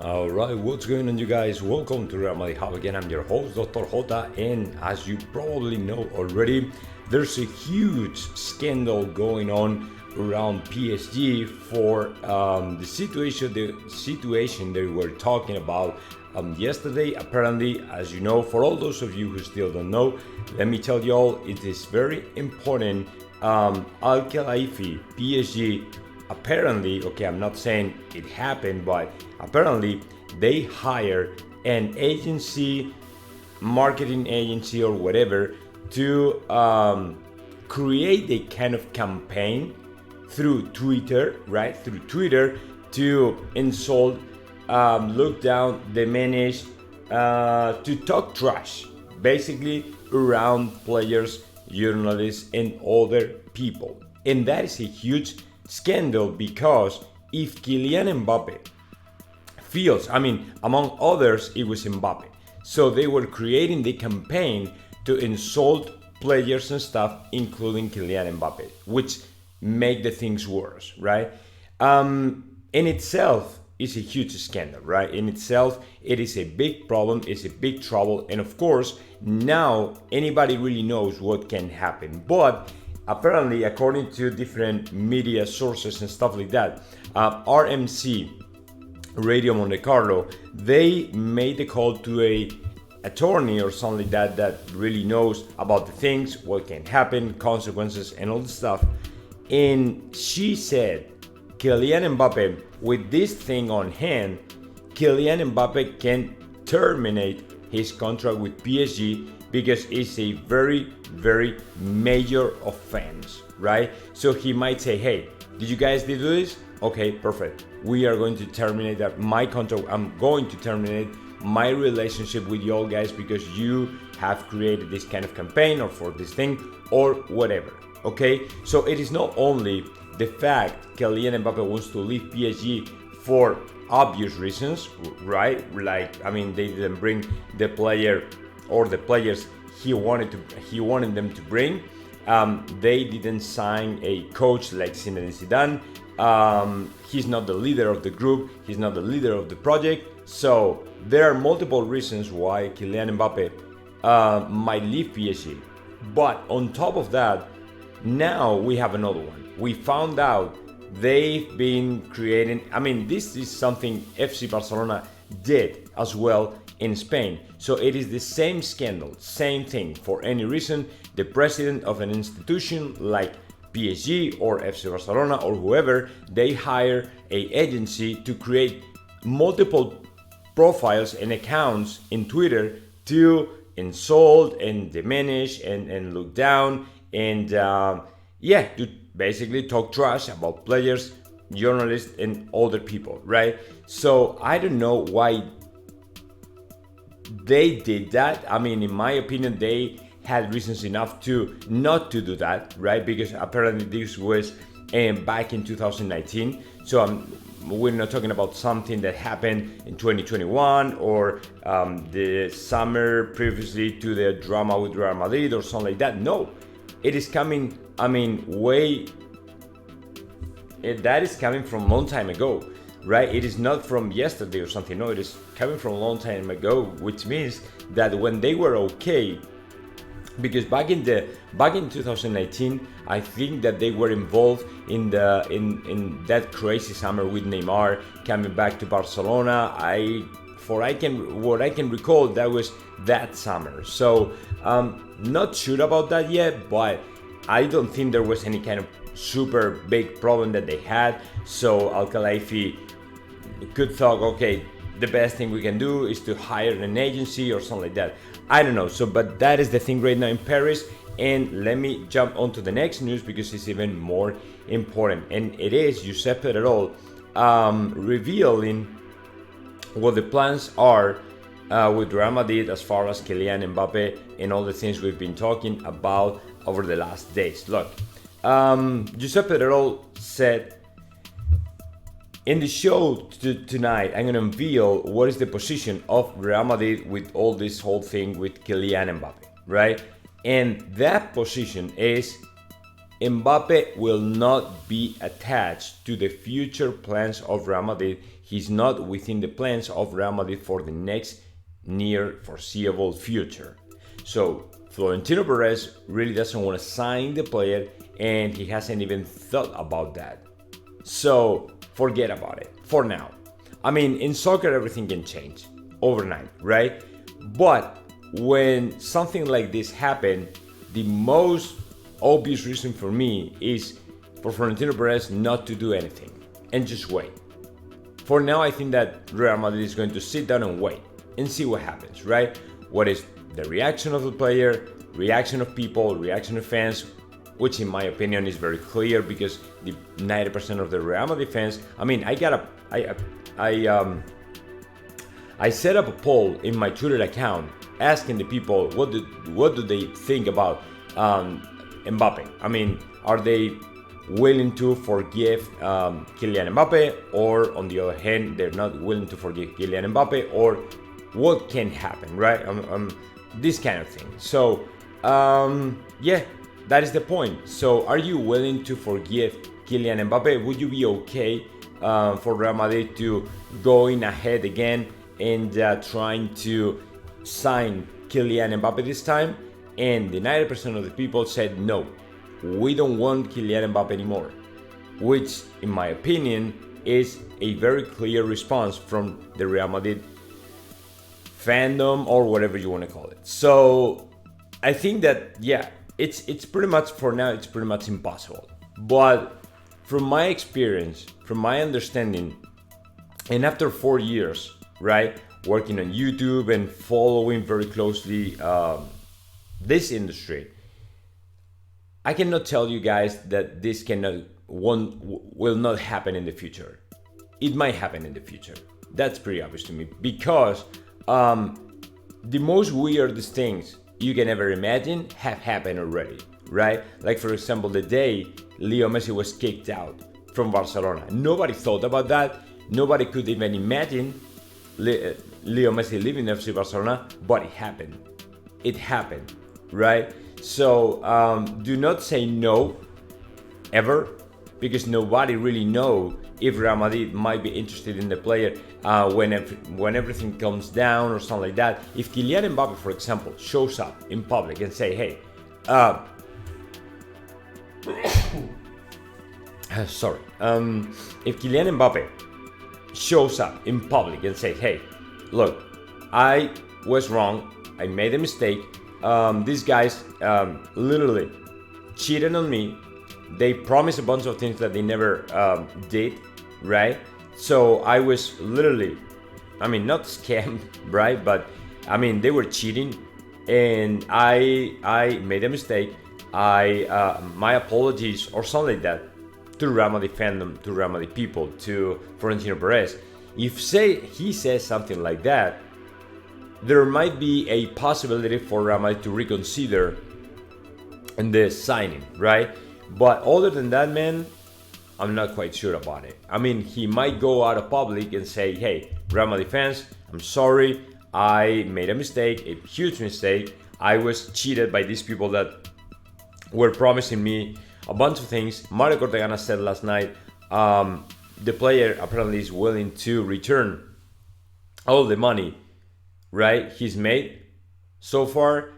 Alright, what's going on, you guys? Welcome to Real Madrid Hub again. I'm your host, Dr. Jota, and as you probably know already, there's a huge scandal going on around PSG for the situation that we were talking about yesterday. Apparently, as you know, for all those of you who still don't know, let me tell you all, it is very important. Al Khelaifi, PSG, apparently, okay, I'm not saying it happened, but apparently they hire an agency, marketing agency or whatever, to create a kind of campaign through Twitter, right? Through Twitter to insult, look down, diminish, to talk trash, basically around players, journalists, and other people. And that is a huge scandal because if Kylian Mbappe feels, among others, it was Mbappe. So they were creating the campaign to insult players and stuff, including Kylian Mbappe, which make the things worse, right? In itself, is a huge scandal, right? In itself, it is a big problem, it's a big trouble, and of course, now anybody really knows what can happen. But apparently, according to different media sources and stuff like that, RMC, Radio Monte Carlo, they made a call to a attorney or something like that that really knows about the things, what can happen, consequences, and all the stuff. And she said, Kylian Mbappe, with this thing on hand, Kylian Mbappe can terminate his contract with PSG because it's a very, very major offense, right? So he might say, hey, did you guys do this? Okay, perfect. We are going to terminate my contract. I'm going to terminate my relationship with you all guys because you have created this kind of campaign or for this thing or whatever, okay? So it is not only the fact Kylian Mbappe wants to leave PSG for obvious reasons, right? Like, they didn't bring the player or the players he wanted them to bring. They didn't sign a coach like Zinedine Zidane. He's not the leader of the group. He's not the leader of the project. So there are multiple reasons why Kylian Mbappe might leave PSG. But on top of that, now we have another one. We found out they've been creating, this is something FC Barcelona did as well in Spain. So it is the same scandal, same thing. For any reason, the president of an institution like PSG or FC Barcelona or whoever, they hire a agency to create multiple profiles and accounts in Twitter to insult and diminish and look down and to basically talk trash about players, journalists, and other people, right? So I don't know why they did that. In my opinion, they had reasons enough to not to do that, right? Because apparently this was back in 2019. So we're not talking about something that happened in 2021 or the summer previously to the drama with Real Madrid or something like that. No, it is coming, that is coming from a long time ago, right? It is not from yesterday or something. No, it is coming from a long time ago, which means that when they were okay, because back in 2019, I think that they were involved in that crazy summer with Neymar coming back to Barcelona. What I can recall, that was that summer. So not sure about that yet, but I don't think there was any kind of super big problem that they had. So Al Khelaifi could thought, okay, the best thing we can do is to hire an agency or something like that. I don't know. So, but that is the thing right now in Paris. And let me jump on to the next news because it's even more important. And it is Josep Pedrerol revealing what the plans are with Real Madrid as far as Kylian Mbappe and all the things we've been talking about over the last days. Look, Josep Pedrerol said, in the show tonight, I'm going to unveil what is the position of Real Madrid with all this whole thing with Kylian Mbappe, right? And that position is Mbappe will not be attached to the future plans of Real Madrid. he's not within the plans of Real Madrid for the next near foreseeable future. So Florentino Perez really doesn't want to sign the player, and he hasn't even thought about that. So forget about it for now. I mean, in soccer, everything can change overnight, right? But when something like this happens, the most obvious reason for me is for Florentino Perez not to do anything and just wait. For now, I think that Real Madrid is going to sit down and wait and see what happens, right? What is the reaction of the player, reaction of people, reaction of fans, which in my opinion is very clear because the 90% of the Real Madrid fans, I mean, I set up a poll in my Twitter account asking the people what do they think about Mbappe. I mean, are they willing to forgive Kylian Mbappe, or on the other hand, they're not willing to forgive Kylian Mbappe, or what can happen, right? This kind of thing. So, yeah, that is the point. So, are you willing to forgive Kylian Mbappe? Would you be okay for Real Madrid to going ahead again and trying to sign Kylian Mbappe this time? And the 90% of the people said no, we don't want Kylian Mbappe anymore, which in my opinion is a very clear response from the Real Madrid fandom, or whatever you want to call it. So I think that, yeah, it's pretty much, for now, it's pretty much impossible. But from my experience, from my understanding, and after 4 years, right, working on YouTube and following very closely this industry, I cannot tell you guys that this will not happen in the future. It might happen in the future. That's pretty obvious to me, because the most weirdest things you can ever imagine have happened already, right? Like, for example, the day Leo Messi was kicked out from Barcelona. Nobody thought about that. Nobody could even imagine Leo Messi leaving FC Barcelona, but it happened. It happened, right? So do not say no ever, because nobody really knows if Real Madrid might be interested in the player when everything comes down or something like that. If Kylian Mbappe, for example, shows up in public and say, hey, sorry, if Kylian Mbappe shows up in public and say, hey, look, I was wrong, I made a mistake, these guys literally cheated on me, they promised a bunch of things that they never did, right? So I was literally, I mean, not scammed, right? But I mean, they were cheating, and I made a mistake. My apologies, or something like that, to Real Madrid fandom, to Real Madrid people, to Florentino Perez. If he says something like that, there might be a possibility for Real Madrid to reconsider the signing, right? But other than that, man, I'm not quite sure about it. I mean, he might go out of public and say, hey, Real Madrid fans, I'm sorry, I made a mistake, a huge mistake. I was cheated by these people that were promising me a bunch of things. Mario Cortegana said last night, the player apparently is willing to return all the money, right, he's made so far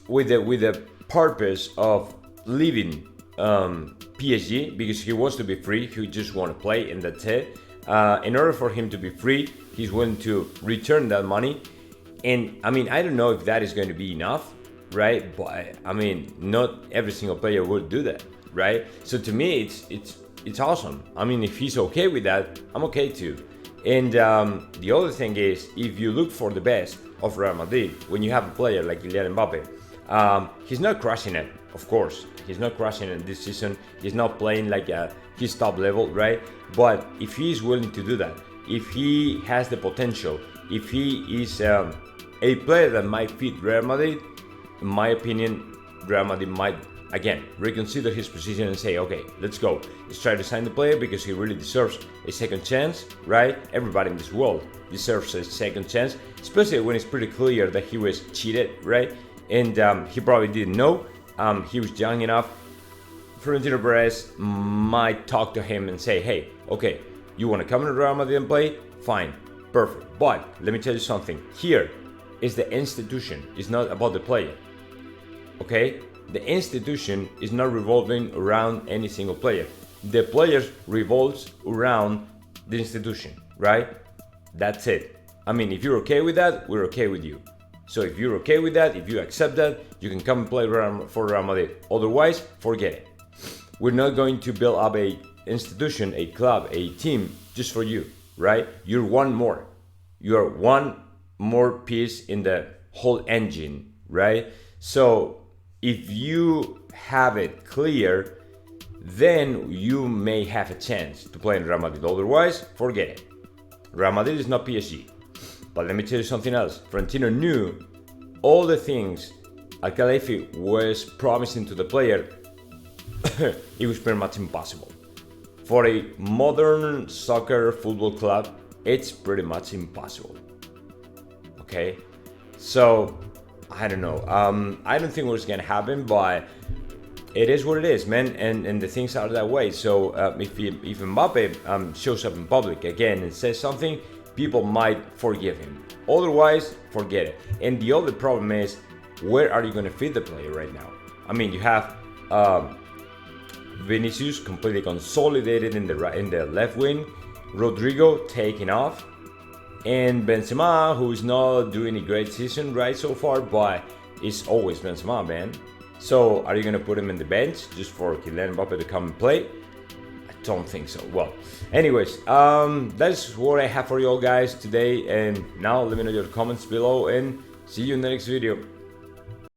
with the purpose of leaving PSG, because he wants to be free. He just want to play, and that's it. In order for him to be free, he's willing to return that money. And I mean, I don't know if that is going to be enough, right? But I mean, not every single player would do that, right? So to me, it's awesome. I mean, if he's okay with that, I'm okay too. And the other thing is, if you look for the best of Real Madrid, when you have a player like Kylian Mbappe, he's not crushing it, of course. He's not crushing it this season. He's not playing like his top level, right? But if he is willing to do that, if he has the potential, if he is a player that might fit Real Madrid, in my opinion, Real Madrid might, again, reconsider his position and say, okay, let's go. Let's try to sign the player because he really deserves a second chance, right? Everybody in this world deserves a second chance, especially when it's pretty clear that he was cheated, right? and he probably didn't know. He was young enough. Florentino Perez might talk to him and say, hey, okay, you want to come to Real Madrid and play? Fine, perfect. But let me tell you something. Here is the institution. It's not about the player. Okay? The institution is not revolving around any single player. The players revolves around the institution, right? That's it. I mean, if you're okay with that, we're okay with you. So if you're okay with that, if you accept that, you can come and play for Real Madrid. Otherwise, forget it. We're not going to build up a institution, a club, a team just for you, right? You're one more. You're one more piece in the whole engine, right? So if you have it clear, then you may have a chance to play in Real Madrid. Otherwise, forget it. Real Madrid is not PSG. But let me tell you something else. Florentino knew all the things Al-Khalifi was promising to the player. It was pretty much impossible. For a modern soccer football club, it's pretty much impossible. Okay? So, I don't know. I don't think what's gonna happen, but it is what it is, man. And the things are that way. So, if Mbappe shows up in public again and says something, people might forgive him. Otherwise, forget it. And the other problem is, where are you gonna fit the player right now? I mean, you have Vinicius completely consolidated in the left wing, Rodrigo taking off, and Benzema, who is not doing a great season right so far, but it's always Benzema, man. So are you gonna put him in the bench just for Kylian Mbappe to come and play? I don't think so. Well, anyways, that's what I have for you all guys today, and now let me know your comments below, and see you in the next video.